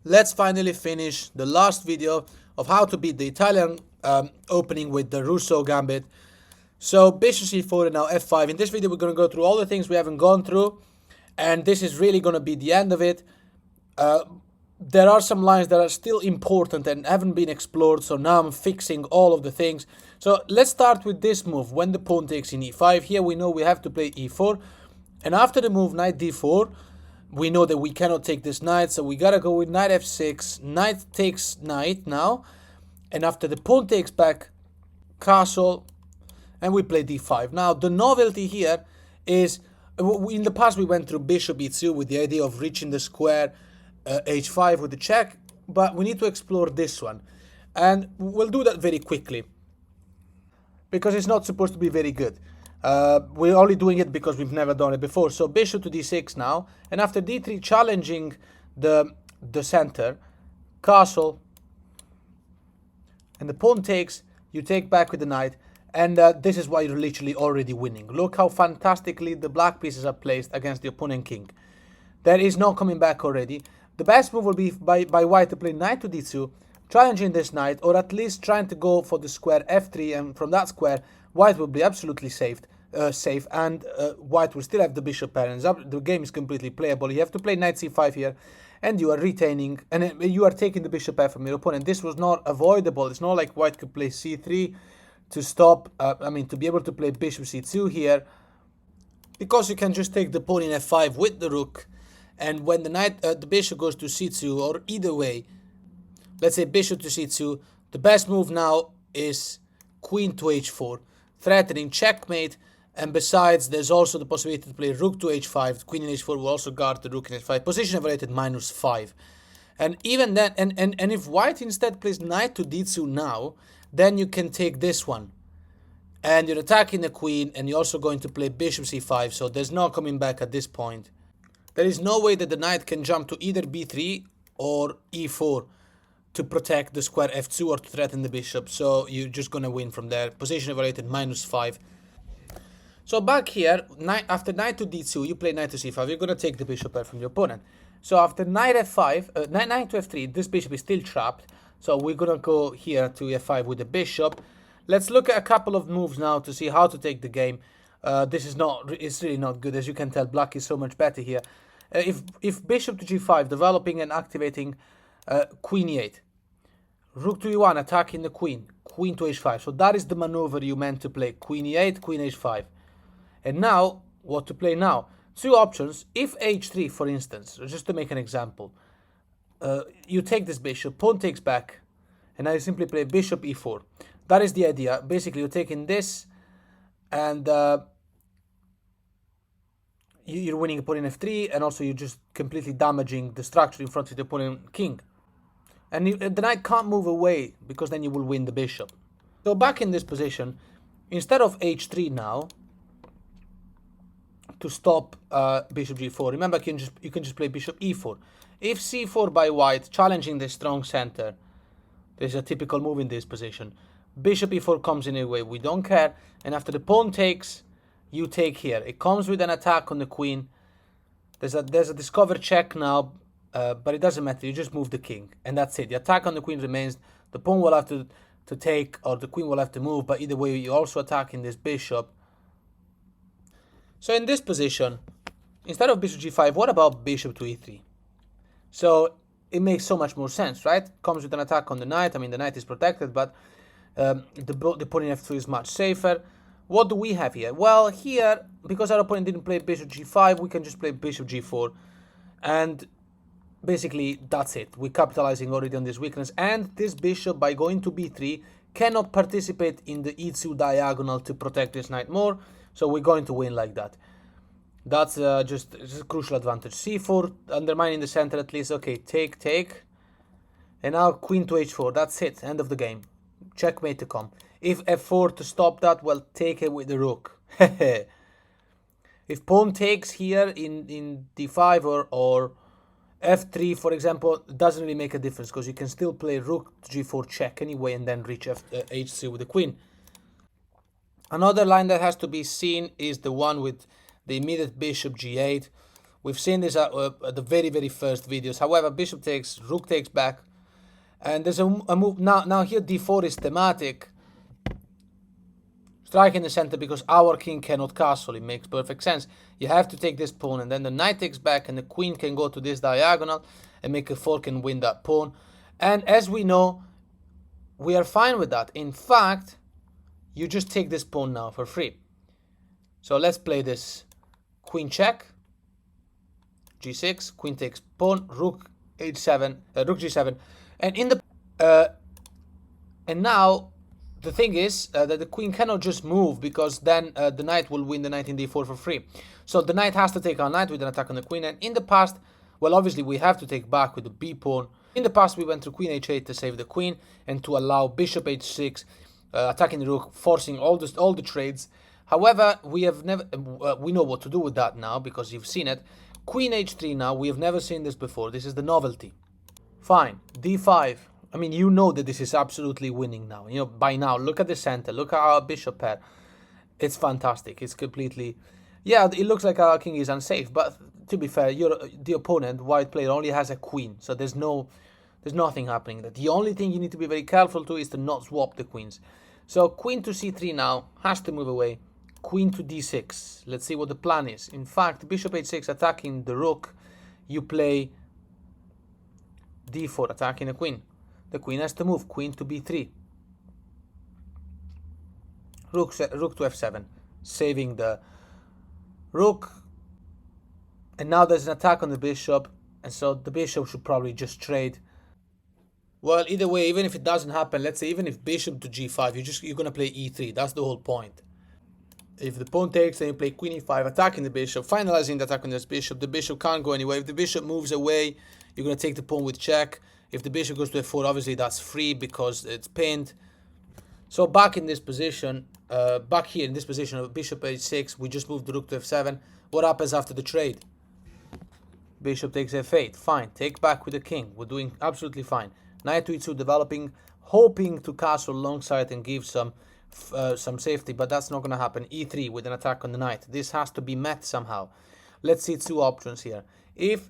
let's finally finish the last video of how to beat the Italian opening with the Rousseau Gambit. So bishop c4 and now f5. In this video we're going to go through all the things we haven't gone through, and this is really going to be the end of it. There are some lines that are still important and haven't been explored, so now I'm fixing all of the things. So let's start with this move, when the pawn takes in e5. Here we know we have to play e4, and after the move knight d4, we know that we cannot take this knight, so we gotta go with knight f6, knight takes knight now, and after the pawn takes back, castle, and we play d5. Now the novelty here is, in the past we went through bishop e2 with the idea of reaching the square, h5 with the check, but we need to explore this one, and we'll do that very quickly because it's not supposed to be very good. We're only doing it because we've never done it before. So bishop to d6 now, and after d3 challenging the center, castle, and the pawn takes, you take back with the knight, and this is why you're literally already winning. Look how fantastically the black pieces are placed against the opponent king. There is no coming back already. The best move will be by white to play knight to d2, challenging this knight, or at least trying to go for the square f3, and from that square white will be absolutely safe, and white will still have the bishop parents. The game is completely playable. You have to play knight c5 here, and you are retaining, and you are taking the bishop pair from your opponent. This was not avoidable. It's not like white could play c3 to stop, to be able to play bishop c2 here, because you can just take the pawn in f5 with the rook, and when the bishop goes to c2, or either way, let's say bishop to c2, the best move now is queen to h4, threatening checkmate. And besides, there's also the possibility to play rook to h5. Queen in h4 will also guard the rook in h5. Position evaluated -5. And even then, and if white instead plays knight to d2 now, then you can take this one, and you're attacking the queen, and you're also going to play bishop c5. So there's no coming back at this point. There is no way that the knight can jump to either b3 or e4 to protect the square f2 or to threaten the bishop. So you're just going to win from there. Position evaluated -5. So back here, after knight to d2, you play knight to c5. You're going to take the bishop pair from your opponent. So after knight f5, knight to f3, this bishop is still trapped. So we're going to go here to f5 with the bishop. Let's look at a couple of moves now to see how to take the game. It's really not good. As you can tell, black is so much better here. If bishop to g5, developing and activating queen e8, rook to e1, attacking the queen, queen to h5. So that is the maneuver you meant to play, queen e8, queen h5. And now, what to play now? Two options. If h3, for instance, just to make an example, you take this bishop, pawn takes back, and now you simply play bishop e4. That is the idea. Basically, you're taking this, and you're winning a pawn in f3, and also you're just completely damaging the structure in front of the opponent king. And the knight can't move away, because then you will win the bishop. So back in this position, instead of h3 now, to stop bishop g4, remember you can just play bishop e4. If c4 by white, challenging the strong center, there's a typical move in this position. Bishop e4 comes in anyway, we don't care. And after the pawn takes, you take here. It comes with an attack on the queen. There's a discovered check now, but it doesn't matter. You just move the king, and that's it. The attack on the queen remains. The pawn will have to take, or the queen will have to move, but either way, you're also attacking this bishop. So in this position, instead of bishop g5, what about bishop to e3? So it makes so much more sense, right? Comes with an attack on the knight. The knight is protected, but the pawn in f2 is much safer. What do we have here? Well, here, because our opponent didn't play bishop g5, we can just play bishop g4. And basically, that's it. We're capitalizing already on this weakness. And this bishop, by going to b3, cannot participate in the e2 diagonal to protect this knight more. So we're going to win like that. That's just a crucial advantage. c4, undermining the center at least. Okay, take. And now queen to h4. That's it. End of the game. Checkmate to come. If f4 to stop that, well, take it with the rook. If pawn takes here in d5 or f3, for example, it doesn't really make a difference, because you can still play rook to g4 check anyway, and then reach h3 with the queen. Another line that has to be seen is the one with the immediate bishop g8. We've seen this at the very first videos. However, bishop takes, rook takes back, and there's a move now. Here d4 is thematic. Strike in the center because our king cannot castle. It makes perfect sense. You have to take this pawn, and then the knight takes back, and the queen can go to this diagonal and make a fork and win that pawn. And as we know, we are fine with that. In fact, you just take this pawn now for free. So let's play this. Queen check, g6, queen takes pawn, rook h7, rook g7, and in the and now the thing is that the queen cannot just move, because then the knight will win the knight in d4 for free. So the knight has to take our knight with an attack on the queen. And in the past, well, obviously we have to take back with the b pawn. In the past, we went to queen h8 to save the queen and to allow bishop h6, attacking the rook, forcing all the trades. However, we have never we know what to do with that now, because you've seen it. Queen h3 now. We have never seen this before. This is the novelty. Fine. d5. I mean, you know that this is absolutely winning now. You know, by now, look at the center. Look at our bishop pair. It's fantastic. It's completely... Yeah, it looks like our king is unsafe. But to be fair, the opponent, white player, only has a queen. So there's nothing happening there. The only thing you need to be very careful to is to not swap the queens. So queen to c3 now. Has to move away. Queen to d6. Let's see what the plan is. In fact, bishop h6 attacking the rook. You play d4 attacking the queen. The queen has to move. Queen to b3. Rook to f7. Saving the rook. And now there's an attack on the bishop. And so the bishop should probably just trade. Well, either way, even if it doesn't happen, let's say even if bishop to g5, you're going to play e3. That's the whole point. If the pawn takes, then you play queen e5, attacking the bishop, finalizing the attack on this bishop. The bishop can't go anywhere. If the bishop moves away, you're going to take the pawn with check. If the bishop goes to f4, obviously that's free because it's pinned. So back in this position, back here in this position of bishop h6, we just moved the rook to f7. What happens after the trade? Bishop takes f8. Fine. Take back with the king. We're doing absolutely fine. Knight to e2 developing, hoping to castle alongside and give some safety, but that's not going to happen. e3 with an attack on the knight. This has to be met somehow. Let's see two options here. If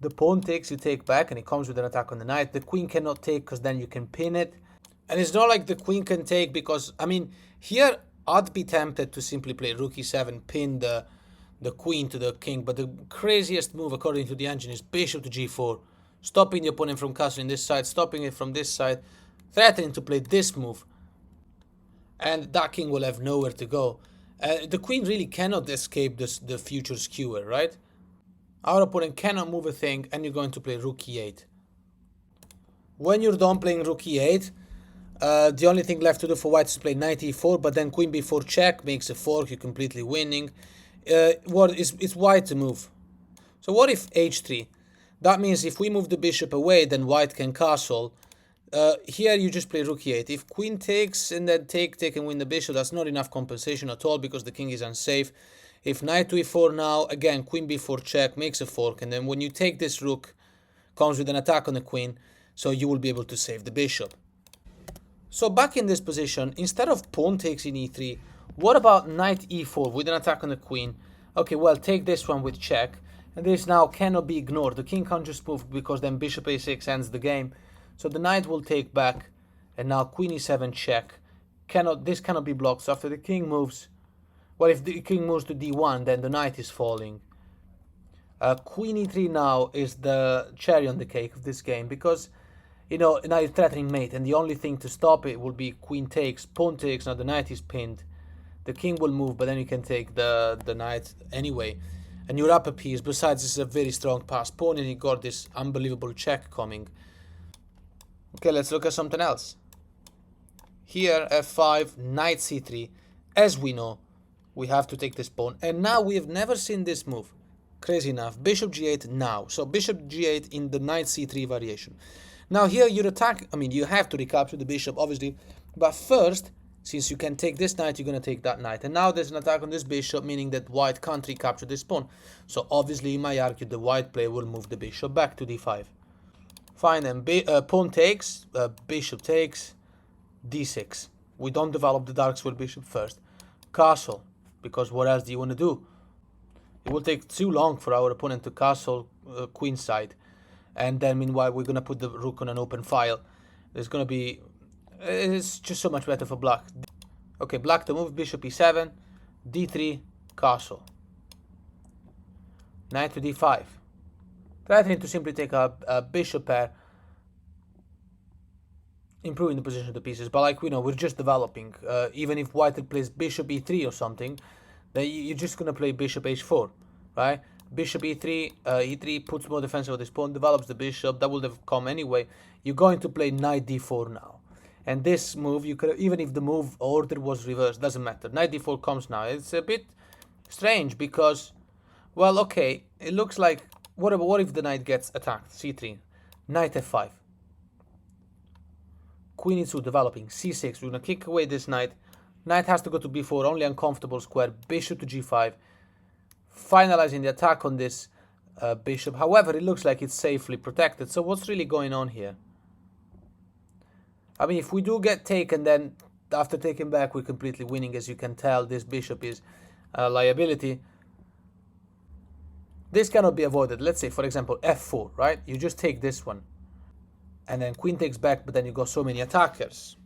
the pawn takes, you take back, and it comes with an attack on the knight. The queen cannot take because then you can pin it. And it's not like the queen can take because, I mean, here I'd be tempted to simply play rook e7, pin the queen to the king. But the craziest move, according to the engine, is bishop to g4. Stopping the opponent from castling this side, stopping it from this side, threatening to play this move. And that king will have nowhere to go. The queen really cannot escape the future skewer, right? Our opponent cannot move a thing, and you're going to play rook e8. When you're done playing rook e8, the only thing left to do for white is to play knight e4, but then queen b4 check makes a fork, you're completely winning. It's white to move. So what if h3? That means if we move the bishop away, then white can castle. Here you just play rook e8. If queen takes and then take and win the bishop, that's not enough compensation at all because the king is unsafe. If knight to e4 now, again, queen b4 check, makes a fork, and then when you take this rook, comes with an attack on the queen, so you will be able to save the bishop. So back in this position, instead of pawn takes in e3, what about knight e4 with an attack on the queen? Okay, well, take this one with check, and this now cannot be ignored. The king can't just move because then bishop a6 ends the game. So the knight will take back, and now queen e7 check. This cannot be blocked. So after the king moves, well, if the king moves to d1, then the knight is falling. Queen e3 now is the cherry on the cake of this game because, you know, now you're threatening mate, and the only thing to stop it will be queen takes, pawn takes. Now the knight is pinned. The king will move, but then you can take the knight anyway, and you're up a piece. Besides, this is a very strong passed pawn, and you got this unbelievable check coming. Okay, let's look at something else. Here, f5, knight c3. As we know, we have to take this pawn. And now we have never seen this move. Crazy enough. Bishop g8 now. So bishop g8 in the knight c3 variation. Now here you attack. I mean, you have to recapture the bishop, obviously. But first, since you can take this knight, you're going to take that knight. And now there's an attack on this bishop, meaning that white can't recapture this pawn. So obviously, you might argue the white player will move the bishop back to d5. Fine, and pawn takes, bishop takes, d6. We don't develop the dark square bishop first. Castle, because what else do you want to do? It will take too long for our opponent to castle queen side. And then meanwhile we're going to put the rook on an open file. There's going to be... It's just so much better for black. Okay, black to move, bishop e7, d3, castle. Knight to d5. Threatening to simply take a bishop pair, improving the position of the pieces. But like we know, we're just developing. Even if white plays bishop e3 or something, then you're just going to play bishop h4, right? Bishop e3, e3 puts more defense over this pawn, develops the bishop. That will have come anyway. You're going to play knight d4 now. And this move, you could, even if the move order was reversed, doesn't matter. Knight d4 comes now. It's a bit strange because, well, okay, it looks like, what if the knight gets attacked? c3, knight f5. Queen e2 developing, c6. We're going to kick away this knight. Knight has to go to b4, only uncomfortable square. Bishop to g5. Finalizing the attack on this bishop. However, it looks like it's safely protected. So what's really going on here? I mean, if we do get taken, then after taking back, we're completely winning. As you can tell, this bishop is a liability. This cannot be avoided. Let's say, for example, f4, right? You just take this one. And then queen takes back, but then you got so many attackers.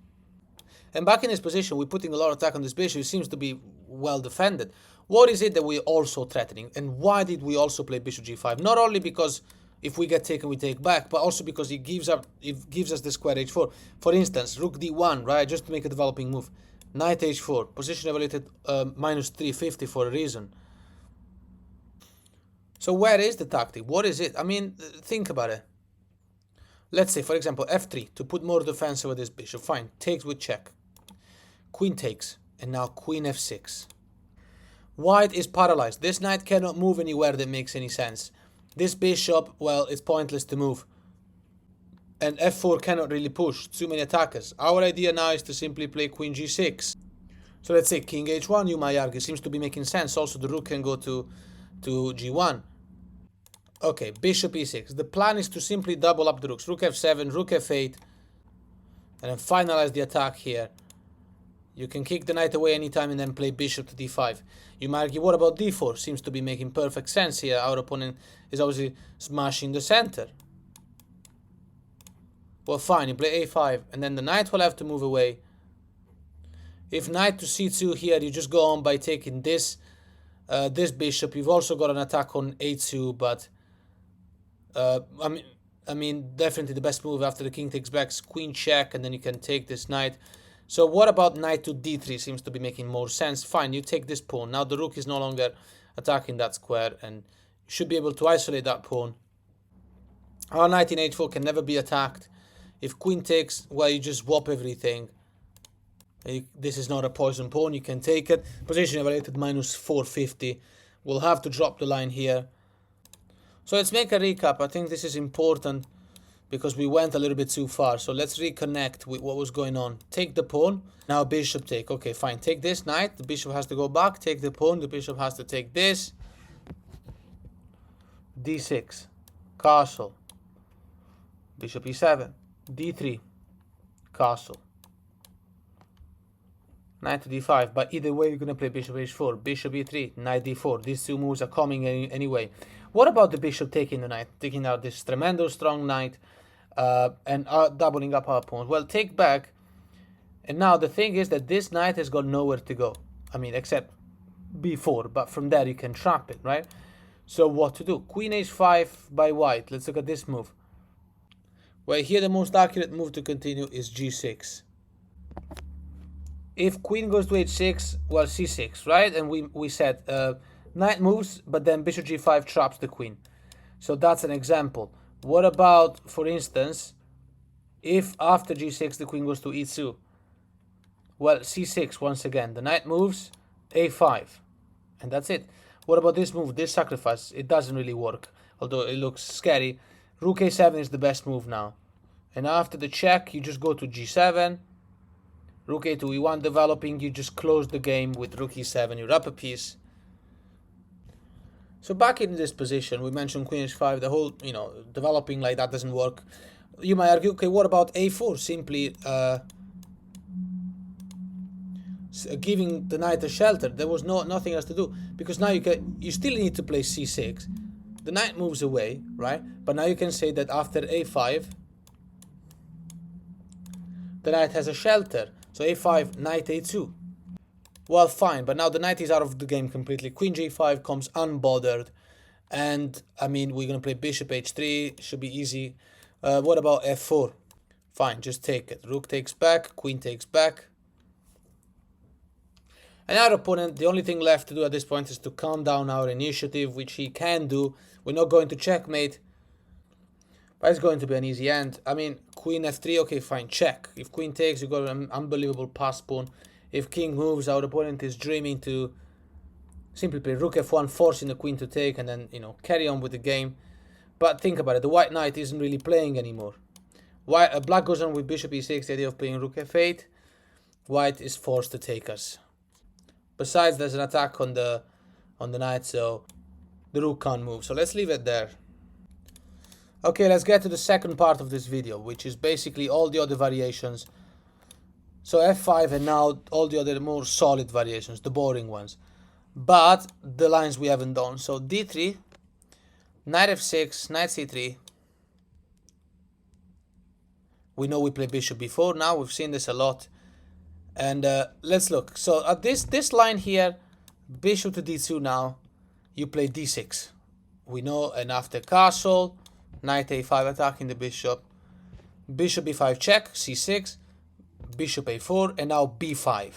And back in this position, we're putting a lot of attack on this bishop. It seems to be well defended. What is it that we're also threatening? And why did we also play bishop g5? Not only because if we get taken, we take back, but also because it gives us the square h4. For instance, rook d1, right? Just to make a developing move. Knight h4. Position evaluated minus 350 for a reason. So where is the tactic? What is it? I mean, think about it. Let's say, for example, f3 to put more defense over this bishop. Fine. Takes with check. Queen takes. And now queen f6. White is paralyzed. This knight cannot move anywhere that makes any sense. This bishop, well, it's pointless to move. And f4 cannot really push. Too many attackers. Our idea now is to simply play queen g6. So let's say king h1, you might argue. Seems to be making sense. Also, the rook can go to g1. Okay, bishop e6. The plan is to simply double up the rooks. Rook f7, rook f8. And then finalize the attack here. You can kick the knight away anytime and then play bishop to d5. You might argue, what about d4? Seems to be making perfect sense here. Our opponent is obviously smashing the center. Well, fine, you play a5, and then the knight will have to move away. If knight to c2 here, you just go on by taking this bishop. You've also got an attack on a2, but I mean, definitely the best move after the king takes back is queen check, and then you can take this knight. So what about knight to d3? Seems to be making more sense. Fine, you take this pawn. Now the rook is no longer attacking that square, and you should be able to isolate that pawn. Our knight in h4 can never be attacked. If queen takes, well, you just swap everything. This is not a poison pawn. You can take it. Position evaluated minus 450. We'll have to drop the line here. So let's make a recap. I think this is important because we went a little bit too far. So let's reconnect with what was going on. Take the pawn. Now bishop take. Okay, fine. Take this knight. The bishop has to go back. Take the pawn. The bishop has to take this. d6. Castle. Bishop e7. d3. Castle. Knight to d5. But either way, you're going to play bishop h4. Bishop e3. Knight d4. These two moves are coming anyway. What about the bishop taking the knight? Taking out this tremendous strong knight. And doubling up our pawns. Well, take back. And now the thing is that this knight has got nowhere to go. I mean, except b4. But from there you can trap it, right? So what to do? Queen h5 by white. Let's look at this move. Well, here the most accurate move to continue is g6. If queen goes to h6, well, c6, right? And we said knight moves, but then bishop g5 traps the queen. So that's an example. What about, for instance, if after g6 the queen goes to e2? Well, c6 once again. The knight moves, a5. And that's it. What about this move, this sacrifice? It doesn't really work, although it looks scary. Rook a7 is the best move now. And after the check, you just go to g7. Rook a2, e1 developing. You just close the game with rook e7. You're up a piece. So back in this position, we mentioned queen h5, the whole, developing like that doesn't work. You might argue, okay, what about a4? giving the knight a shelter. There was nothing else to do, because now you still need to play c6. The knight moves away, right? But now you can say that after a5, the knight has a shelter. So a5, knight a2. Well, fine, but now the knight is out of the game completely. Queen g5 comes unbothered. And, I mean, we're going to play bishop h3. Should be easy. What about f4? Fine, just take it. Rook takes back, queen takes back. And our opponent, the only thing left to do at this point is to calm down our initiative, which he can do. We're not going to checkmate, but it's going to be an easy end. I mean, queen f3, okay, fine, check. If queen takes, you got an unbelievable pass pawn. If king moves, our opponent is dreaming to simply play rook f1, forcing the queen to take, and then, you know, carry on with the game. But think about it, the white knight isn't really playing anymore. Black goes on with bishop e6, the idea of playing rook f8. White is forced to take us. Besides, there's an attack on the knight, so the rook can't move. So let's leave it there. Okay, let's get to the second part of this video, which is basically all the other variations. So f5 and now all the other more solid variations, the boring ones. But the lines we haven't done. So d3, knight f6, knight c3. We know we played bishop before now, we've seen this a lot. And let's look. So at this line here, bishop to d2 now, you play d6. We know, and after castle, knight a5 attacking the bishop, bishop b5 check, c6, bishop a4, and now b5.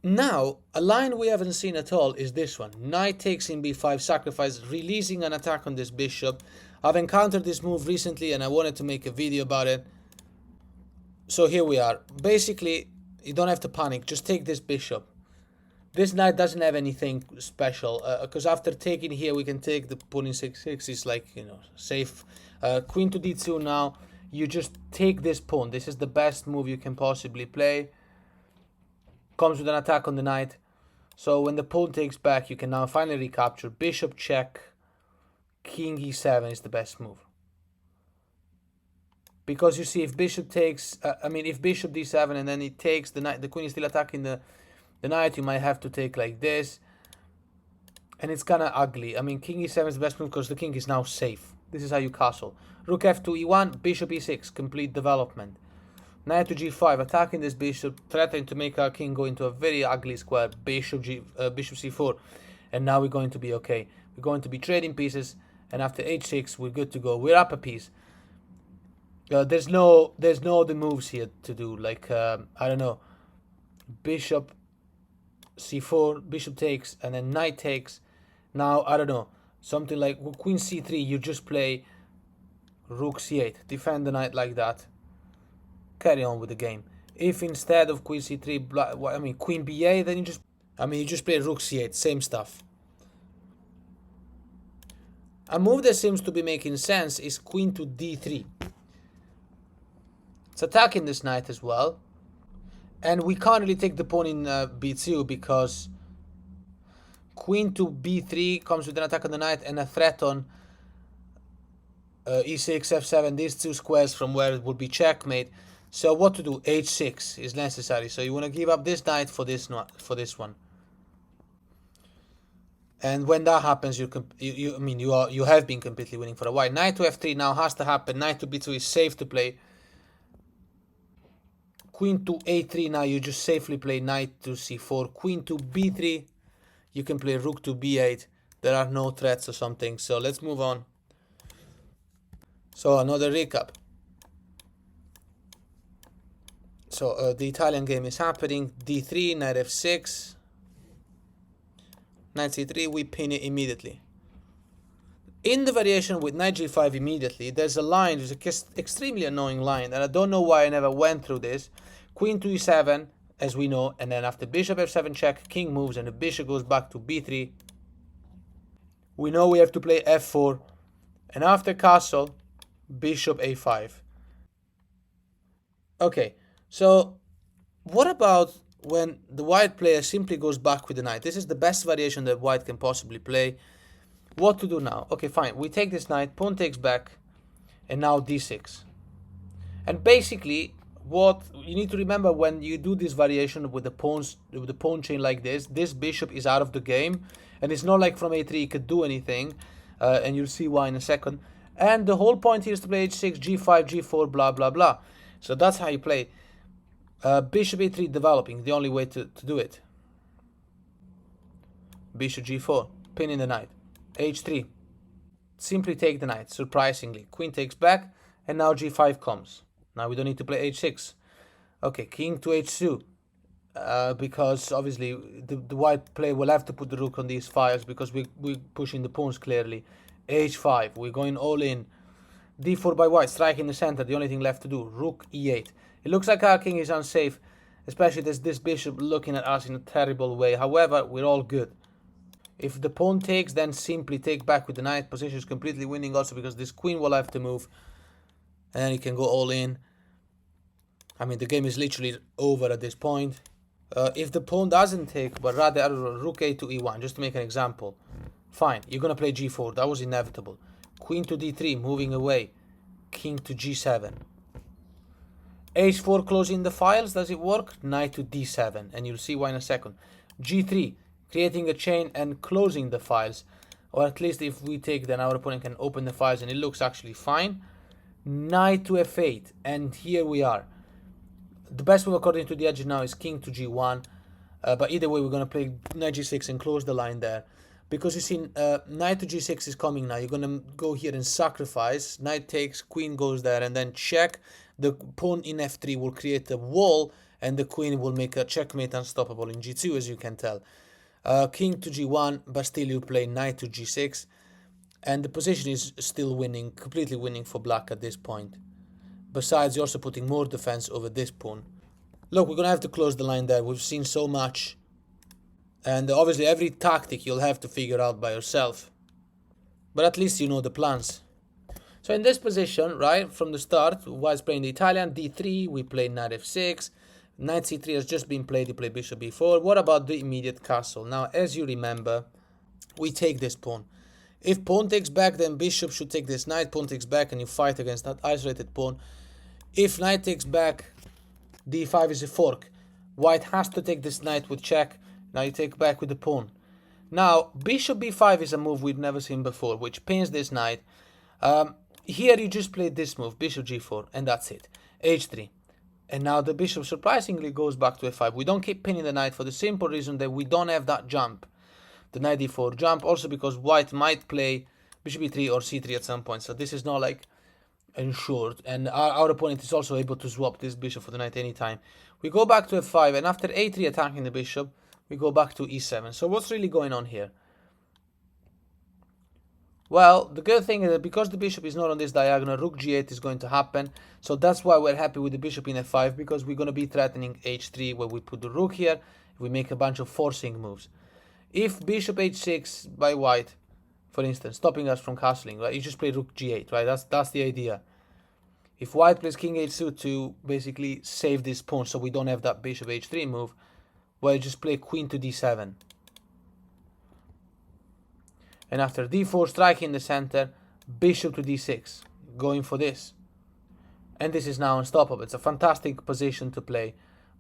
Now, a line we haven't seen at all is this one. Knight takes in b5, sacrifice, releasing an attack on this bishop. I've encountered this move recently and I wanted to make a video about it. So here we are. Basically, you don't have to panic, just take this bishop. This knight doesn't have anything special, because after taking here, we can take the pawn in 6-6, it's like, you know, safe. Queen to d2 now, you just take this pawn. This is the best move you can possibly play. Comes with an attack on the knight. So when the pawn takes back, you can now finally recapture. Bishop check, king e7 is the best move. Because you see, if bishop takes, if bishop d7 and then it takes the knight, the queen is still attacking the knight, you might have to take like this. And it's kind of ugly. I mean, king e7 is the best move because the king is now safe. This is how you castle. Rook f2, e1, bishop e6, complete development. Knight to g5, attacking this bishop, threatening to make our king go into a very ugly square. Bishop c4. And now we're going to be okay. We're going to be trading pieces. And after h6, we're good to go. We're up a piece. There's no other moves here to do, like I don't know, bishop c4, bishop takes, and then knight takes. Now I don't know, something like queen c3, you just play rook c8, defend the knight like that, carry on with the game. If instead of queen c3, queen b8, then you just play rook c8, same stuff. A move that seems to be making sense is queen to d3. It's attacking this knight as well. And we can't really take the pawn in b2 because queen to b3 comes with an attack on the knight and a threat on e6, f7, these two squares from where it would be checkmate. So what to do? h6 is necessary. So you want to give up this knight for this one. And when that happens, you have been completely winning for a while. Knight to f3 now has to happen. Knight to b2 is safe to play. Queen to a3 now, you just safely play knight to c4. Queen to b3, you can play rook to b8. There are no threats or something. So let's move on. So another recap. So the Italian game is happening. d3, knight f6. Knight c3, we pin it immediately. In the variation with knight g5 immediately, there's a line, there's an extremely annoying line, and I don't know why I never went through this. Queen to e7, as we know, and then after bishop f7 check, king moves, and the bishop goes back to b3. We know we have to play f4, and after castle, bishop a5. Okay, so what about when the white player simply goes back with the knight? This is the best variation that white can possibly play. What to do now? Okay, fine. We take this knight, pawn takes back, and now d6. And basically, what you need to remember when you do this variation with the pawns, with the pawn chain like this bishop is out of the game, and it's not like from a3 it could do anything, and you'll see why in a second. And the whole point here is to play h6, g5, g4, blah blah blah. So that's how you play. Bishop a3 developing, the only way to do it. Bishop g4, pinning the knight. h3, simply take the knight, surprisingly. Queen takes back, and now g5 comes. Now we don't need to play h6. Okay, king to h2. Because obviously the white player will have to put the rook on these files because we're pushing the pawns clearly. h5, we're going all in. d4 by white, striking the center, the only thing left to do. Rook e8. It looks like our king is unsafe, especially this bishop looking at us in a terrible way. However, we're all good. If the pawn takes, then simply take back with the knight. Position is completely winning also because this queen will have to move. And then he can go all in. I mean, the game is literally over at this point. If the pawn doesn't take, but rather rook a to e1, just to make an example. Fine, you're going to play g4. That was inevitable. Queen to d3, moving away. King to g7. h4 closing the files. Does it work? Knight to d7. And you'll see why in a second. g3, creating a chain and closing the files. Or at least if we take, then our opponent can open the files and it looks actually fine. Knight to f8, and here we are. The best move according to the edge now is king to g1, but either way we're going to play knight g6 and close the line there. Because you see, knight to g6 is coming now. You're going to go here and sacrifice. Knight takes, queen goes there, and then check. The pawn in f3 will create a wall, and the queen will make a checkmate unstoppable in g2, as you can tell. King to g1, but still you play knight to g6. And the position is still winning, completely winning for black at this point. Besides, you're also putting more defense over this pawn. Look, we're going to have to close the line there. We've seen so much. And obviously every tactic you'll have to figure out by yourself. But at least you know the plans. So in this position, right, from the start, whilst playing the Italian, d3, we play knight f6. Knight c3 has just been played, you play bishop b4. What about the immediate castle? Now, as you remember, we take this pawn. If pawn takes back, then bishop should take this knight. Pawn takes back and you fight against that isolated pawn. If knight takes back, d5 is a fork. White has to take this knight with check. Now you take back with the pawn. Now, bishop b5 is a move we've never seen before, which pins this knight. Here you just play this move, bishop g4, and that's it. h3. And now the bishop surprisingly goes back to f5. We don't keep pinning the knight for the simple reason that we don't have that jump. The knight d4 jump, also because white might play bishop e3 or c3 at some point, so this is not like ensured, and our opponent is also able to swap this bishop for the knight anytime. We go back to f5, and after a3 attacking the bishop, we go back to e7. So what's really going on here? Well, the good thing is that because the bishop is not on this diagonal, rook g8 is going to happen, so that's why we're happy with the bishop in f5, because we're going to be threatening h3 where we put the rook here, we make a bunch of forcing moves. If bishop h6 by white, for instance, stopping us from castling, right? You just play rook g8, right? That's the idea. If white plays king h2 to basically save this pawn so we don't have that bishop h3 move, well, you just play queen to d7. And after d4, striking the center, bishop to d6, going for this. And this is now unstoppable. It's a fantastic position to play.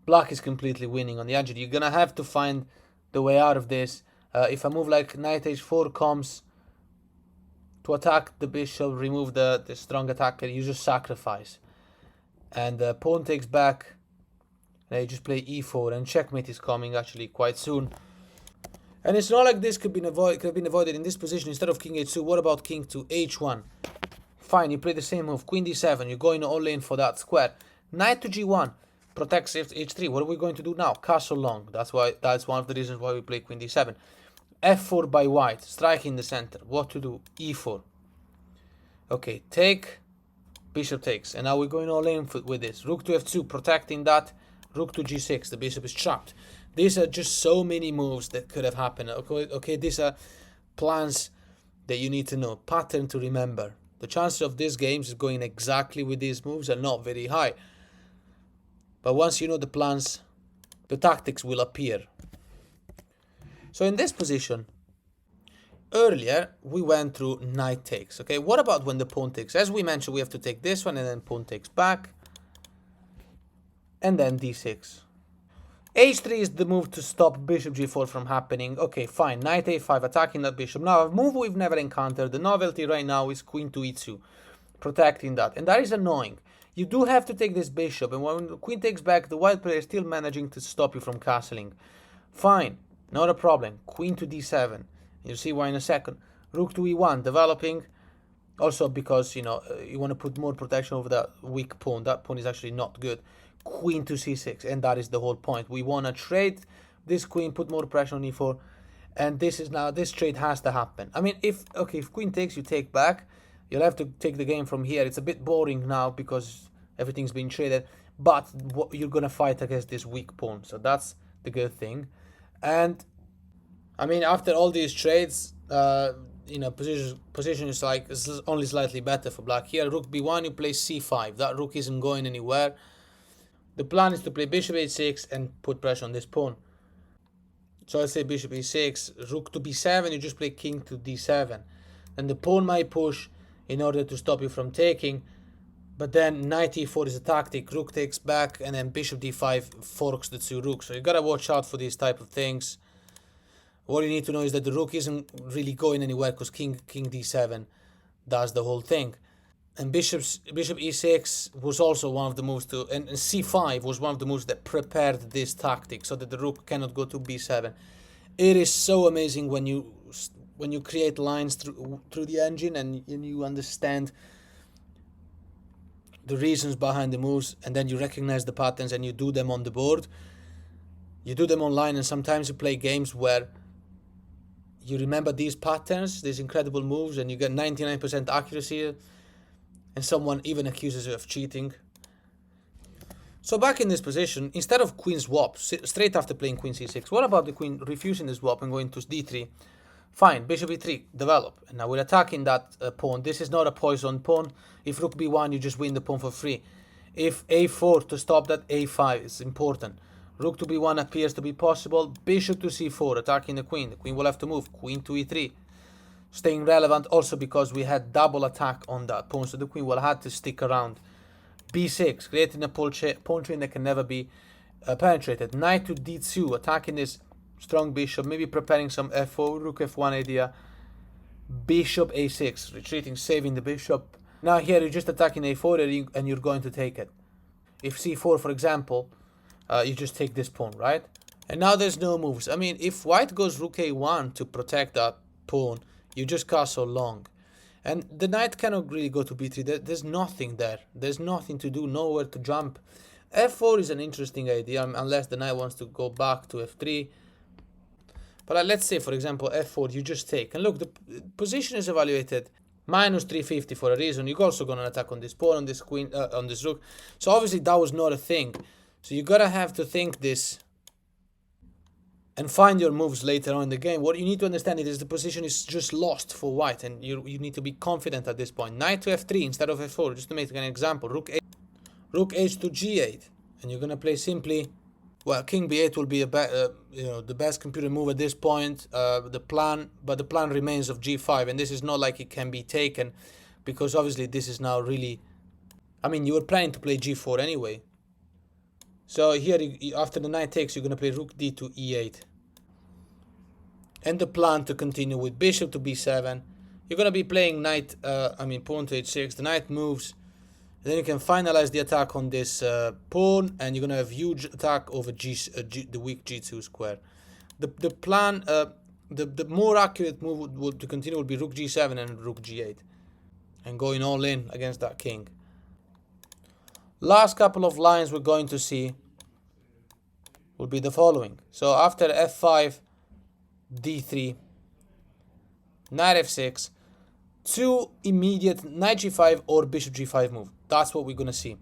Black is completely winning on the edge. You're going to have to find the way out of this. If a move like knight h4 comes to attack the bishop, remove the strong attacker, you just sacrifice. And the pawn takes back, and you just play e4, and checkmate is coming actually quite soon. And it's not like this could have been avoided in this position. Instead of king h2, what about king to h1? Fine, you play the same move, queen d7, you're going all in for that square. Knight to g1 protects h3. What are we going to do now? Castle long. That's one of the reasons why we play queen d7. f4 by white, striking the center. What to do? e4. Okay, take, bishop takes, and now we're going all in with this. Rook to f2, protecting that. Rook to g6, the bishop is trapped. These are just so many moves that could have happened. Okay, these are plans that you need to know, pattern to remember. The chances of these games going exactly with these moves are not very high. But once you know the plans, the tactics will appear. So in this position, earlier we went through knight takes. Okay, what about when the pawn takes? As we mentioned, we have to take this one and then pawn takes back. and then d6. h3 is the move to stop bishop g4 from happening. Okay, fine. Knight a5, attacking that bishop. Now, a move we've never encountered. The novelty right now is queen to e2, protecting that. And that is annoying. You do have to take this bishop, and when the queen takes back, the white player is still managing to stop you from castling. Fine, not a problem. Queen to d7. You'll see why in a second. Rook to e1, developing. Also because, you know, you want to put more protection over that weak pawn. That pawn is actually not good. Queen to c6, and that is the whole point. We want to trade this queen, put more pressure on e4, and this trade has to happen. I mean, if queen takes, you take back. You'll have to take the game from here. It's a bit boring now because everything's been traded, but you're going to fight against this weak pawn, so that's the good thing. And I mean, after all these trades, you know, position is like it's only slightly better for black. Here, rook b1, you play c5. That rook isn't going anywhere. The plan is to play bishop h6 and put pressure on this pawn. So I say bishop e6, rook to b7, you just play king to d7. And the pawn might push in order to stop you from taking, but then knight e4 is a tactic, rook takes back, and then bishop d5 forks the two rooks. So you gotta watch out for these type of things. What you need to know is that the rook isn't really going anywhere because king d7 does the whole thing. And bishop e6 was also one of the moves to, and c5 was one of the moves that prepared this tactic so that the rook cannot go to b7. It is so amazing when you create lines through the engine and you understand the reasons behind the moves, and then you recognize the patterns and you do them on the board. You do them online, and sometimes you play games where you remember these patterns, these incredible moves, and you get 99% accuracy. And someone even accuses you of cheating. So back in this position, instead of queen swap, straight after playing queen c6, what about the queen refusing the swap and going to d3? Fine, bishop e3, develop. And now we're attacking that pawn. This is not a poisoned pawn. If rook b1, you just win the pawn for free. If a4 to stop that a5 is important. Rook to b1 appears to be possible. Bishop to c4, attacking the queen. The queen will have to move. Queen to e3. Staying relevant also because we had double attack on that pawn, so the queen will have to stick around. b6, creating a pawn chain that can never be penetrated. Knight to d2, attacking this strong bishop, maybe preparing some f4, rook f1 idea. Bishop a6, retreating, saving the bishop. Now here you're just attacking a4 and you're going to take it. If c4, for example, you just take this pawn, right? And now there's no moves. I mean, if white goes rook a1 to protect that pawn, you just castle long. And the knight cannot really go to b3. There's nothing there. There's nothing to do, nowhere to jump. f4 is an interesting idea, unless the knight wants to go back to f3. But let's say, for example, f4, you just take. And look, the position is evaluated minus 350 for a reason. You're also going to attack on this pawn, on this queen, on this rook. So obviously that was not a thing. So you gotta have to think this and find your moves later on in the game. What you need to understand is the position is just lost for white, and you need to be confident at this point. Knight to f3 instead of f4, just to make an example. Rook h to g8, and you're gonna play simply. Well, king b8 will be the best computer move at this point. But the plan remains of g5, and this is not like it can be taken, because obviously this is now really. I mean, you were planning to play g4 anyway. So here, after the knight takes, you're going to play rook d to e8. And the plan to continue with bishop to b7. You're going to be playing pawn to h6. The knight moves. And then you can finalize the attack on this pawn. And you're going to have huge attack over the weak g2 square. The plan, the more accurate move to continue would be rook g7 and rook g8. And going all in against that king. Last couple of lines we're going to see will be the following. So after f5, d3, knight f6, two immediate knight g5 or bishop g5 move. That's what we're going to see.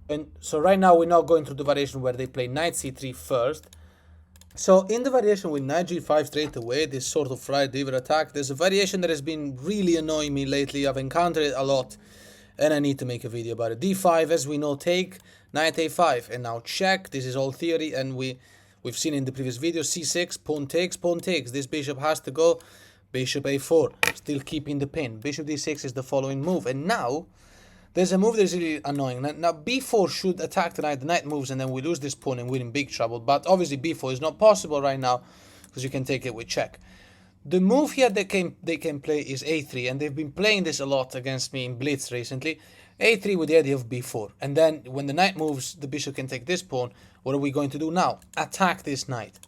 And so right now we're not going through the variation where they play knight c3 first. So in the variation with knight g5 straight away, this sort of right river attack, there's a variation that has been really annoying me lately. I've encountered it a lot. And I need to make a video about it. d5, as we know, take, knight a5, and now check. This is all theory, and we've seen in the previous video. c6, pawn takes. This bishop has to go. Bishop a4, still keeping the pin. Bishop d6 is the following move. And now, There's a move that's really annoying. Now b4 should attack the knight moves, and then we lose this pawn and we're in big trouble. But obviously b4 is not possible right now, because you can take it with check. The move here they can play is a3, and they've been playing this a lot against me in blitz recently. a3 with the idea of b4, and then when the knight moves, the bishop can take this pawn. What are we going to do now? Attack this knight.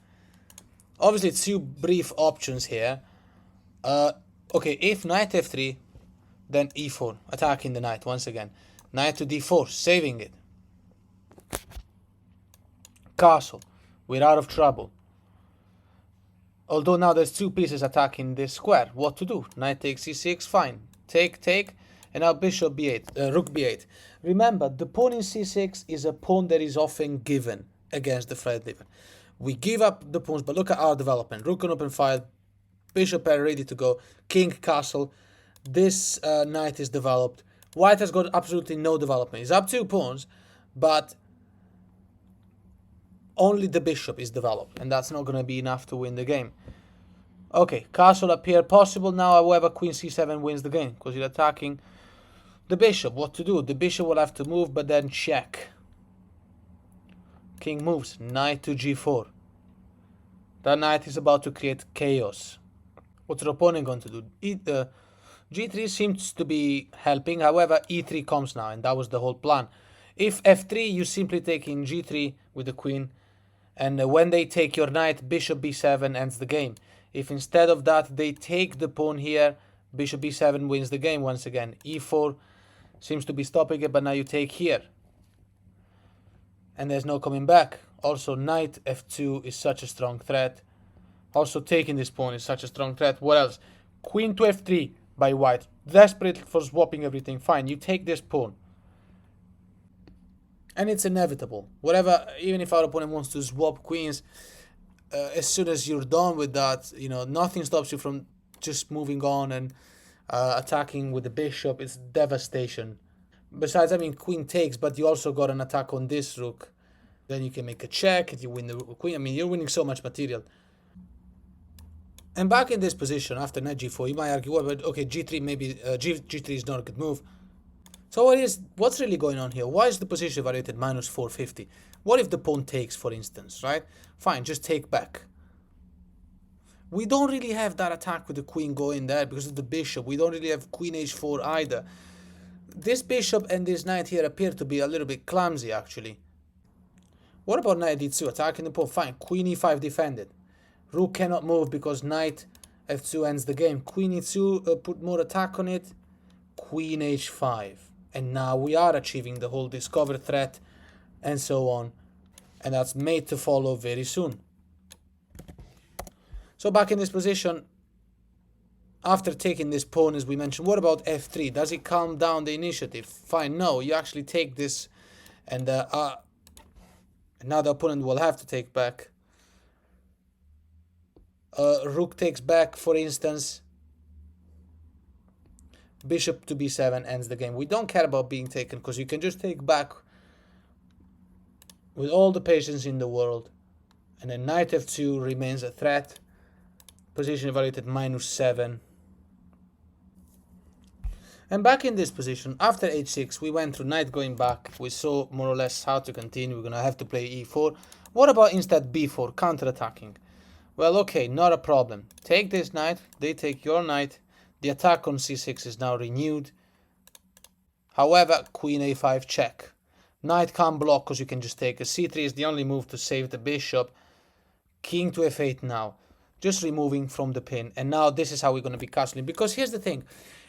Obviously, two brief options here. Okay, if knight f3, then e4, attacking the knight once again. Knight to d4, saving it. Castle, we're out of trouble. Although now there's two pieces attacking this square. What to do? Knight takes c6, fine. Take, and now bishop b8, rook b8. Remember, the pawn in c6 is a pawn that is often given against the threadripper. We give up the pawns, but look at our development. Rook on open file, bishop pair ready to go, king castle. This knight is developed. White has got absolutely no development. He's up 2 pawns, but only the bishop is developed, and that's not going to be enough to win the game. Okay, castle appear possible now. However, queen c7 wins the game because you're attacking the bishop. What to do? The bishop will have to move, but then check. King moves, knight to g4. That knight is about to create chaos. What's the opponent going to do? G3 seems to be helping. However, e3 comes now, and that was the whole plan. If f3, you simply take in g3 with the queen, and when they take your knight, bishop b7 ends the game. If instead of that they take the pawn here, bishop b7 wins the game once again. e4 seems to be stopping it, but now you take here. And there's no coming back. Also, knight f2 is such a strong threat. Also, taking this pawn is such a strong threat. What else? Queen to f3 by white. Desperate for swapping everything. Fine, you take this pawn. And it's inevitable. Whatever, even if our opponent wants to swap queens, as soon as you're done with that, you know, nothing stops you from just moving on and attacking with the bishop. It's devastation. Besides, I mean, queen takes, but you also got an attack on this rook. Then you can make a check if you win the queen. I mean, you're winning so much material. And back in this position, after knight g4, you might argue, well, but okay, g3 maybe, g3 is not a good move. So what's really going on here? Why is the position evaluated minus 450? What if the pawn takes, for instance, right? Fine, just take back. We don't really have that attack with the queen going there because of the bishop. We don't really have queen h4 either. This bishop and this knight here appear to be a little bit clumsy, actually. What about knight d2, attacking the pawn? Fine, queen e5 defended. Rook cannot move because knight f2 ends the game. Queen e2, put more attack on it. Queen h5. And now we are achieving the whole discover threat and so on. And that's made to follow very soon. So back in this position, after taking this pawn, as we mentioned, what about f3? Does it calm down the initiative? Fine, no, you actually take this, and now the opponent will have to take back. Rook takes back, for instance. Bishop to b7 ends the game. We don't care about being taken because you can just take back with all the patience in the world. And then knight f2 remains a threat. Position evaluated minus 7. And back in this position, after h6, we went through knight going back. We saw more or less how to continue. We're going to have to play e4. What about instead b4, counter-attacking? Well, okay, not a problem. Take this knight, they take your knight. The attack on c6 is now renewed. However, queen a5 check. Knight can't block because you can just take a c3 is the only move to save the bishop. King to f8 now. Just removing from the pin. And now this is how we're going to be castling. Because here's the thing.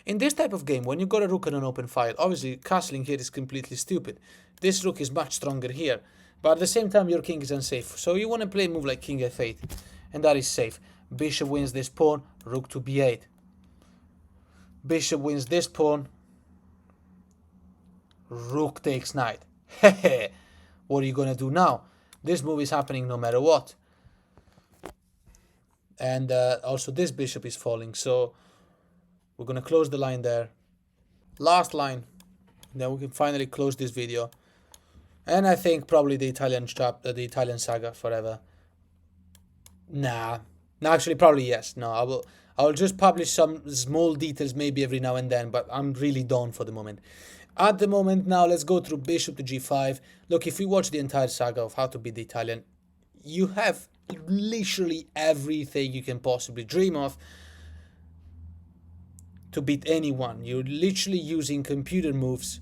In this type of game, when you got a rook on an open file, obviously castling here is completely stupid. This rook is much stronger here. But at the same time, your king is unsafe. So you want to play a move like king f8. And that is safe. Bishop wins this pawn. Rook to b8. Bishop wins this pawn. Rook takes knight. Hehe. What are you going to do now? This move is happening no matter what. And also this bishop is falling. So we're going to close the line there. Last line. Then we can finally close this video. And I think probably the Italian saga forever. Nah. No, actually probably yes. No, I will just publish some small details maybe every now and then, but I'm really done for the moment. At the moment now, let's go through bishop to g5. Look, if you watch the entire saga of how to beat the Italian, you have literally everything you can possibly dream of to beat anyone. You're literally using computer moves.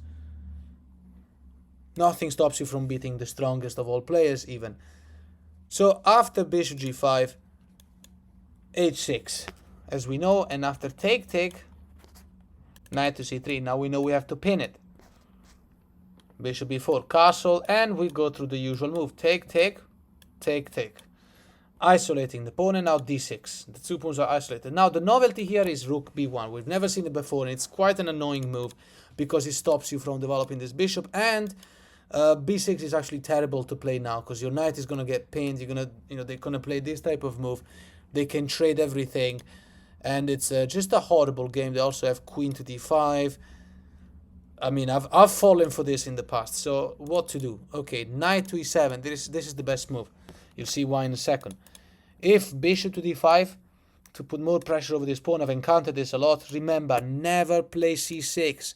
Nothing stops you from beating the strongest of all players even. So after bishop g5, h6, as we know, and after take, knight to c3. Now we know we have to pin it. Bishop b4, castle, and we go through the usual move. Take. Isolating the pawn, and now d6. The 2 pawns are isolated. Now the novelty here is rook b1. We've never seen it before, and it's quite an annoying move because it stops you from developing this bishop. And b6 is actually terrible to play now because your knight is gonna get pinned. They're gonna play this type of move. They can trade everything, and it's just a horrible game. They also have queen to d5. I mean, I've fallen for this in the past. So what to do? Okay, knight to e7. This is the best move. You'll see why in a second. If bishop to d5, to put more pressure over this pawn, I've encountered this a lot. Remember, never play c6.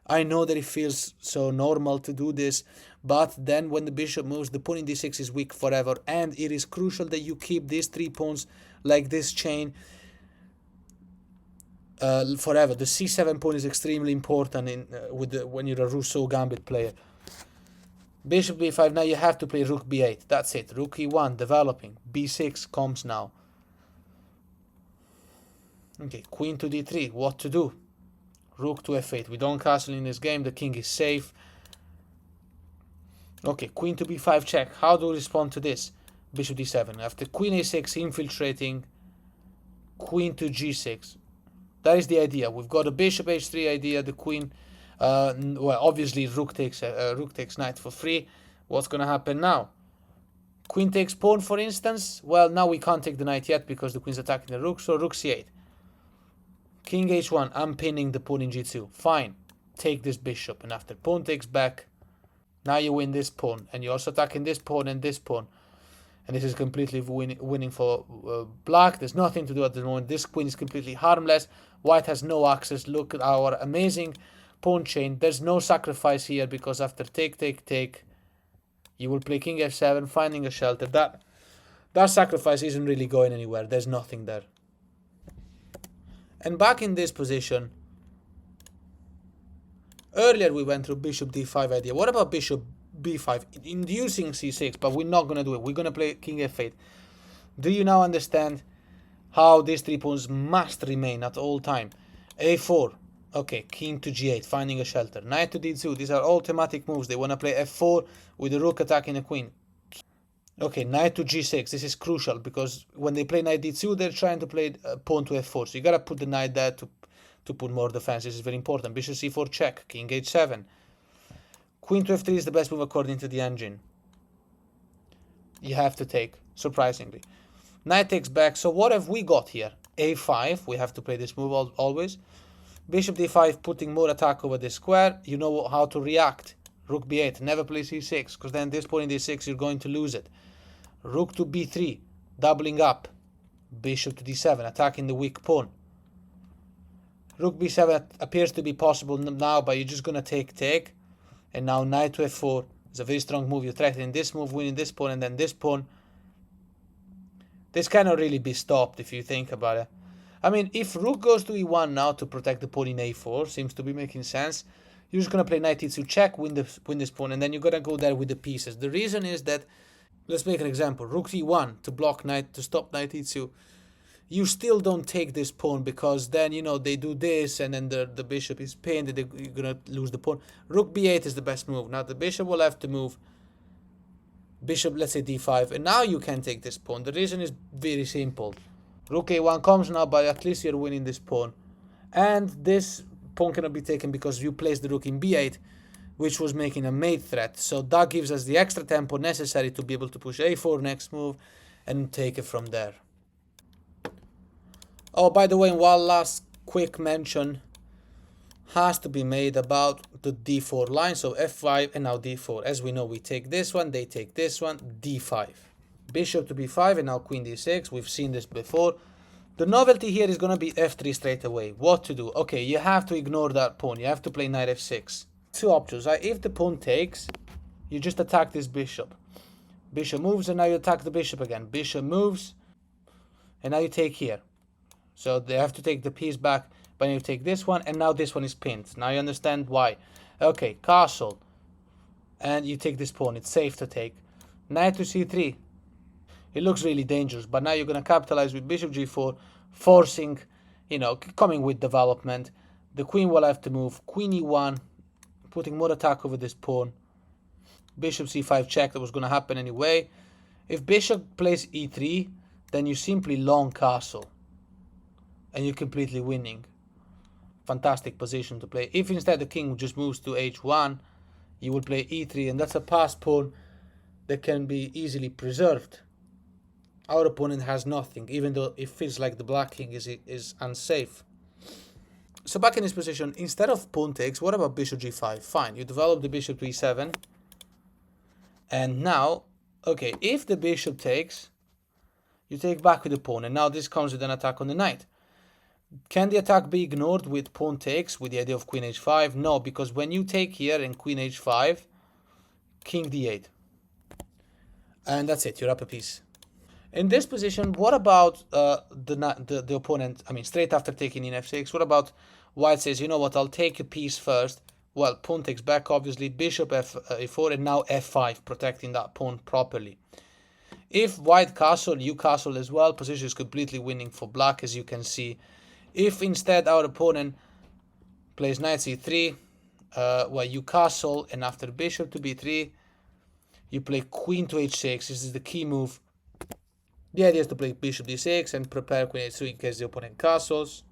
I know that it feels so normal to do this, but then when the bishop moves, the pawn in d6 is weak forever, and it is crucial that you keep these 3 pawns like this chain forever. The c7 pawn is extremely important when you're a Rousseau Gambit player. Bishop b5, now you have to play rook b8. That's it. Rook e1, developing. b6 comes now. Okay, queen to d3. What to do? Rook to f8. We don't castle in this game. The king is safe. Okay, queen to b5 check. How do we respond to this? Bishop d7. After queen a6, infiltrating. Queen to g6. That is the idea. We've got a bishop h3 idea. The queen... well, obviously rook takes knight for free. What's going to happen now? Queen takes pawn, for instance. Well, now we can't take the knight yet because the queen's attacking the rook. So rook c8. King h1. I'm pinning the pawn in g2. Fine. Take this bishop. And after pawn takes back, now you win this pawn. And you're also attacking this pawn and this pawn. And this is completely winning for black. There's nothing to do at the moment. This queen is completely harmless. White has no access. Look at our amazing pawn chain. There's no sacrifice here because after take, you will play king f7, finding a shelter. That sacrifice isn't really going anywhere. There's nothing there. And back in this position, earlier we went through bishop d5 idea. What about bishop b5? Inducing c6, but we're not going to do it. We're going to play king f8. Do you now understand how these 3 pawns must remain at all time? a4. Okay, king to g8, finding a shelter. Knight to d2. These are all thematic moves. They want to play f4 with the rook attacking the queen. Okay, knight to g6. This is crucial because when they play knight d2, they're trying to play pawn to f4. So you got to put the knight there to put more defense. This is very important. Bishop c4 check. King h7. Queen to f3 is the best move according to the engine. You have to take, surprisingly. Knight takes back. So what have we got here? a5. We have to play this move always. Bishop d5, putting more attack over this square. You know how to react. Rook b8. Never play c6, because then this pawn in d6, you're going to lose it. Rook to b3, doubling up. Bishop to d7, attacking the weak pawn. Rook b7 appears to be possible now, but you're just going to take. And now knight to f4 is a very strong move. You're threatening this move, winning this pawn, and then this pawn. This cannot really be stopped if you think about it. I mean, if rook goes to e1 now to protect the pawn in a4, seems to be making sense. You're just going to play knight e2 check, win this pawn, and then you're going to go there with the pieces. The reason is that, let's make an example. Rook e1 to block knight, to stop knight e2. You still don't take this pawn because then, they do this and then the bishop is pinned and you're going to lose the pawn. Rook b8 is the best move. Now the bishop will have to move. Bishop, let's say d5, and now you can take this pawn. The reason is very simple. Rook a1 comes now, but at least you're winning this pawn. And this pawn cannot be taken because you placed the rook in b8, which was making a mate threat. So that gives us the extra tempo necessary to be able to push a4 next move and take it from there. Oh, by the way, one last quick mention has to be made about the d4 line. So f5 and now d4. As we know, we take this one, they take this one, d5. Bishop to b5 and now queen d6. We've seen this before. The novelty here is going to be f3 straight away. What to do? Okay, you have to ignore that pawn. You have to play knight f6. Two options. If the pawn takes, you just attack this bishop. Bishop moves, and now you attack the bishop again. Bishop moves, and now you take here. So they have to take the piece back, but you take this one, and now this one is pinned. Now you understand why. Okay, castle. And you take this pawn. It's safe to take. Knight to c3. It looks really dangerous, but now you're going to capitalize with bishop g4, forcing, coming with development. The queen will have to move. Queen e1, putting more attack over this pawn. Bishop c5 check, that was going to happen anyway. If bishop plays e3, then you simply long castle. And you're completely winning. Fantastic position to play. If instead the king just moves to h1, you will play e3, and that's a passed pawn that can be easily preserved. Our opponent has nothing, even though it feels like the black king is unsafe. So back in this position, instead of pawn takes, what about bishop g5? Fine, you develop the bishop to e7. And now, okay, if the bishop takes, you take back with the pawn, and now this comes with an attack on the knight. Can the attack be ignored with pawn takes, with the idea of queen h5? No, because when you take here and queen h5, king d8. And that's it, you're up a piece. In this position, what about the opponent, straight after taking in f6, what about white says, you know what, I'll take a piece first. Well, pawn takes back, obviously, bishop f4, and now f5, protecting that pawn properly. If white castle, you castle as well, position is completely winning for black, as you can see. If instead our opponent plays knight c3, you castle, and after bishop to b3, you play queen to h6. This is the key move. The idea is to play bishop d6 and prepare queen h3 in case the opponent castles.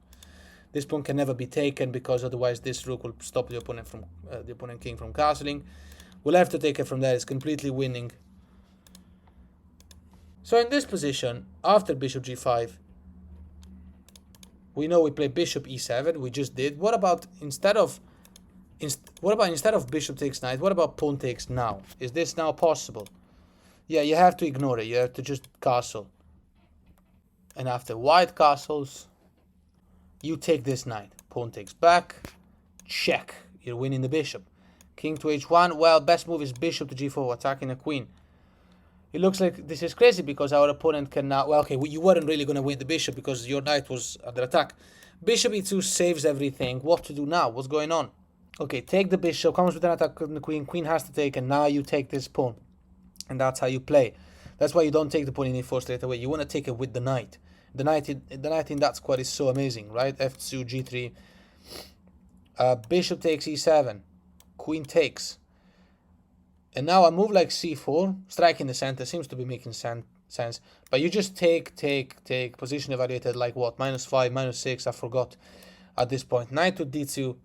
This pawn can never be taken because otherwise this rook will stop the opponent king from castling. We'll have to take it from there. It's completely winning. So in this position, after bishop g5, we know we play bishop e7. We just did. What about instead of bishop takes knight? What about pawn takes now? Is this now possible? Yeah, you have to ignore it. You have to just castle. And after white castles, you take this knight. Pawn takes back. Check. You're winning the bishop. King to h1. Well, best move is bishop to g4, attacking the queen. It looks like this is crazy because our opponent can now... Well, okay, you weren't really going to win the bishop because your knight was under attack. Bishop e2 saves everything. What to do now? What's going on? Okay, take the bishop. Comes with an attack on the queen. Queen has to take, and now you take this pawn. And that's how you play. That's why you don't take the pawn in e4 straight away. You want to take it with the knight. The knight in that squad is so amazing, right? f2, g3. Bishop takes e7. Queen takes. And now a move like c4, strike in the center, seems to be making sense. But you just take. Position evaluated like what? -5, -6, I forgot at this point. Knight to d2.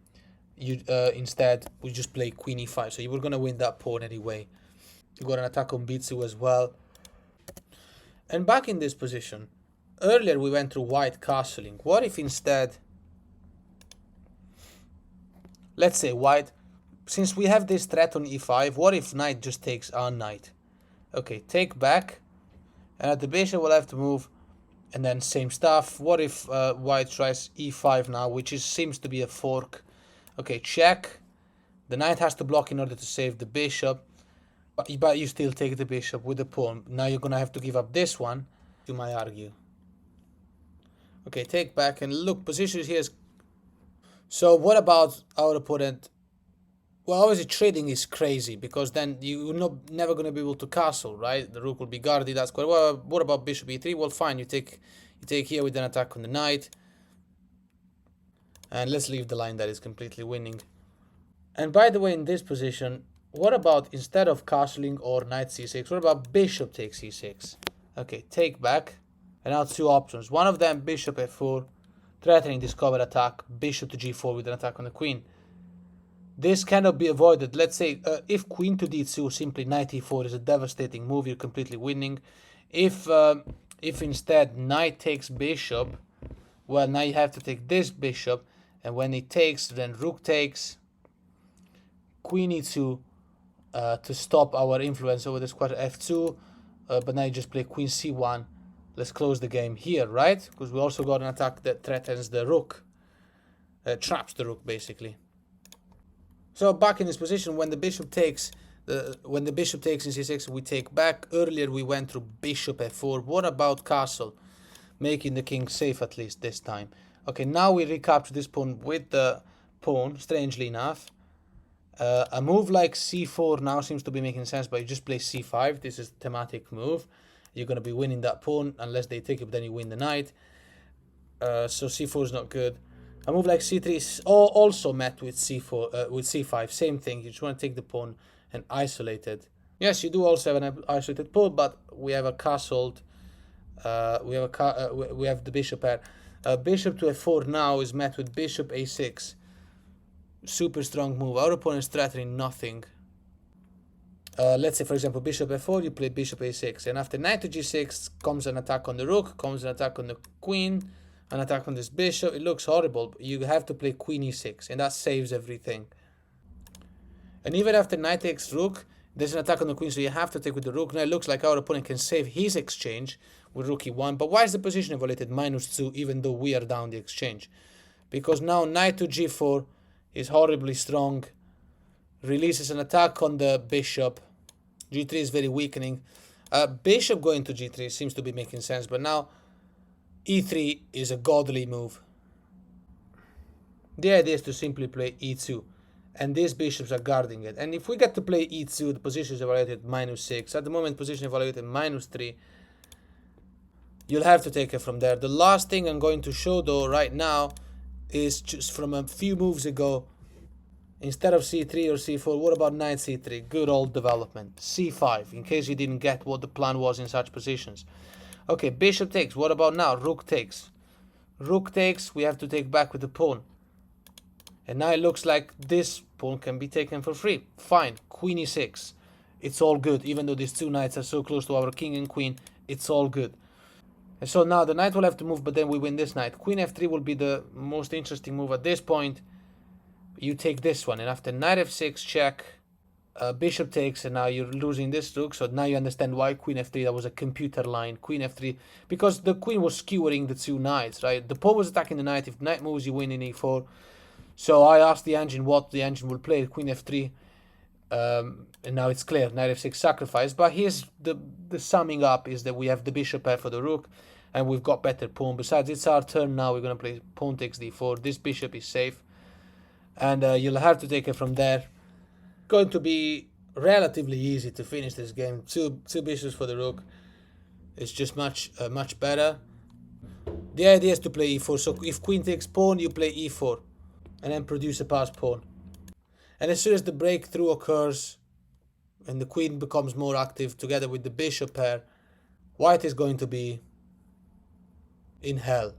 You instead, we just play queen e5. So you were going to win that pawn anyway. You got an attack on b2 as well. And back in this position, earlier we went through white castling. What if instead, let's say white, since we have this threat on e5, what if knight just takes our knight? Okay, take back, and at the bishop we'll have to move, and then same stuff. What if white tries e5 now, which seems to be a fork? Okay, check. The knight has to block in order to save the bishop, but you still take the bishop with the pawn. Now you're gonna have to give up this one, you might argue. Okay, take back, and look, position here is... So what about our opponent? Well, obviously trading is crazy because then you're never going to be able to castle, right? The rook will be guarded. That's quite well. What about bishop e3? Well, fine. You take here with an attack on the knight, and let's leave the line that is completely winning. And by the way, in this position, what about instead of castling or knight c6? What about bishop takes c6? Okay, take back, and now two options. One of them, bishop f4, threatening discover attack. Bishop to g4 with an attack on the queen. This cannot be avoided. Let's say if queen to d2, simply knight e4 is a devastating move. You're completely winning. If instead knight takes bishop, well, now you have to take this bishop, and when it takes, then rook takes, queen e2 to stop our influence over the square f2, but now you just play queen c1. Let's close the game here, right? Because we also got an attack that threatens the rook, traps the rook basically. So back in this position, when the bishop takes in c6, we take back. Earlier we went through bishop f4. What about castle? Making the king safe at least this time. Okay, now we recapture this pawn with the pawn, strangely enough. A move like c4 now seems to be making sense, but you just play c5. This is a thematic move. You're going to be winning that pawn unless they take it, but then you win the knight. So c4 is not good. A move like c3 is also met with c4, with c5. Same thing. You just want to take the pawn and isolate it. Yes, you do also have an isolated pawn, but we have a castled. We have the bishop pair. Bishop to f4 now is met with bishop a6. Super strong move. Our opponent is threatening nothing. Let's say, for example, bishop f4, you play bishop a6, and after knight to g6 comes an attack on the rook, comes an attack on the queen, an attack on this bishop. It looks horrible. You have to play queen e6, and that saves everything. And even after knight takes rook, there's an attack on the queen, so you have to take with the rook. Now it looks like our opponent can save his exchange with rook e1, but why is the position evaluated -2 even though we are down the exchange? Because now knight to g4 is horribly strong, releases an attack on the bishop. g3 is very weakening. Bishop going to g3 seems to be making sense, but now e3 is a godly move. The idea is to simply play e2, and these bishops are guarding it. And if we get to play e2, the position is evaluated -6. At the moment, position evaluated -3. You'll have to take it from there. The last thing I'm going to show though right now is just from a few moves ago. Instead of c3 or c4, what about knight c3? Good old development. c5, in case you didn't get what the plan was in such positions. Okay, bishop takes. What about now? Rook takes. Rook takes, we have to take back with the pawn. And now it looks like this pawn can be taken for free. Fine, queen e6. It's all good, even though these two knights are so close to our king and queen. It's all good. And so now the knight will have to move, but then we win this knight. Queen f3 will be the most interesting move at this point. You take this one, and after knight f6 check, bishop takes, and now you're losing this rook. So now you understand why queen f3, that was a computer line. Queen f3, because the queen was skewering the two knights, right? The pawn was attacking the knight. If knight moves, you win in e4. So I asked the engine what the engine will play, queen f3. And now it's clear, knight f6 sacrifice. But here's the summing up is that we have the bishop pair for the rook, and we've got better pawn. Besides, it's our turn now. We're going to play pawn takes d4. This bishop is safe. And you'll have to take it from there. Going to be relatively easy to finish this game. Two bishops for the rook. It's just much better. The idea is to play e4. So if queen takes pawn, you play e4. And then produce a passed pawn. And as soon as the breakthrough occurs, and the queen becomes more active together with the bishop pair, white is going to be in hell.